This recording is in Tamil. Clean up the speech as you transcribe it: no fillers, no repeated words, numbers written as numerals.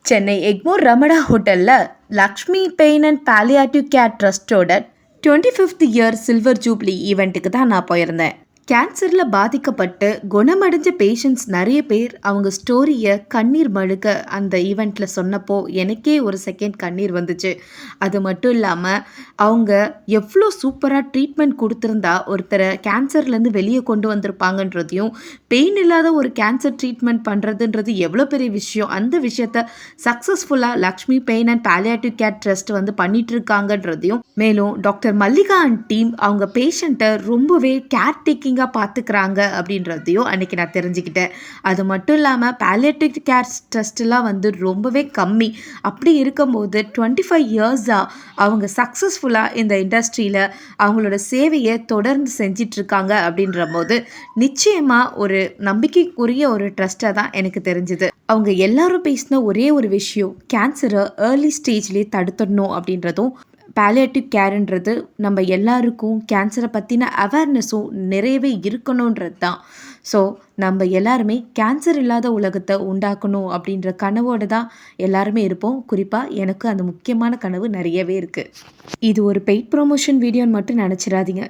சென்னை எக்மோர் ரமணா ஹோட்டல்ல Lakshmi pain and palliative care ட்ரஸ்டோட 25th இயர் சில்வர் ஜூப்ளி ஈவெண்ட்டுக்கு தான் நான் போயிருந்தேன். கேன்சரில் பாதிக்கப்பட்டு குணமடைஞ்ச பேஷண்ட்ஸ் நிறைய பேர் அவங்க ஸ்டோரியை கண்ணீர் மழுக்க அந்த ஈவெண்ட்டில் சொன்னப்போ எனக்கே ஒரு செகண்ட் கண்ணீர் வந்துச்சு. அது மட்டும் இல்லாமல் அவங்க எவ்வளோ சூப்பராக ட்ரீட்மெண்ட் கொடுத்துருந்தா ஒருத்தரை கேன்சர்லேருந்து வெளியே கொண்டு வந்திருப்பாங்கன்றதையும், பெயின் இல்லாத ஒரு கேன்சர் ட்ரீட்மெண்ட் பண்ணுறதுன்றது எவ்வளோ பெரிய விஷயம், அந்த விஷயத்த சக்ஸஸ்ஃபுல்லாக Lakshmi pain and palliative care trust வந்து பண்ணிகிட்ருக்காங்கன்றதையும், மேலும் டாக்டர் மல்லிகா அண்ட் டீம் அவங்க பேஷண்ட்டை ரொம்பவே கேர் டேக்கிங் பார்த்துக்கிறாங்க அப்படின்றதையும் அன்றைக்கி நான் தெரிஞ்சுக்கிட்டேன். அது மட்டும் இல்லாமல் பாலியேட்டிவ் கேர் ட்ரஸ்ட்லாம் வந்து ரொம்பவே கம்மி. அப்படி இருக்கும்போது 25 இயர்ஸாக அவங்க சக்ஸஸ்ஃபுல்லாக இந்த இண்டஸ்ட்ரியில் அவங்களோட சேவையை தொடர்ந்து செஞ்சிட்ருக்காங்க அப்படின்ற போது நிச்சயமாக ஒரு நம்பிக்கைக்குரிய ஒரு ட்ரஸ்ட்டாக தான் எனக்கு தெரிஞ்சுது. அவங்க எல்லாரும் பேசின ஒரே ஒரு விஷயம், கேன்சரை ஏர்லி ஸ்டேஜ்லேயே தடுத்துடணும் அப்படின்றதும், பாலியேட்டிவ் கேருன்றது நம்ம எல்லாருக்கும் கேன்சரை பற்றின அவேர்னஸும் நிறையவே இருக்கணுன்றது தான். ஸோ நம்ம எல்லாருமே கேன்சர் இல்லாத உலகத்தை உண்டாக்கணும் அப்படின்ற கனவோடு தான் எல்லாருமே இருப்போம். குறிப்பாக எனக்கு அந்த முக்கியமான கனவு நிறையவே இருக்குது. இது ஒரு பெய்ட் ப்ரொமோஷன் வீடியோன்னு மட்டும் நினச்சிடாதீங்க.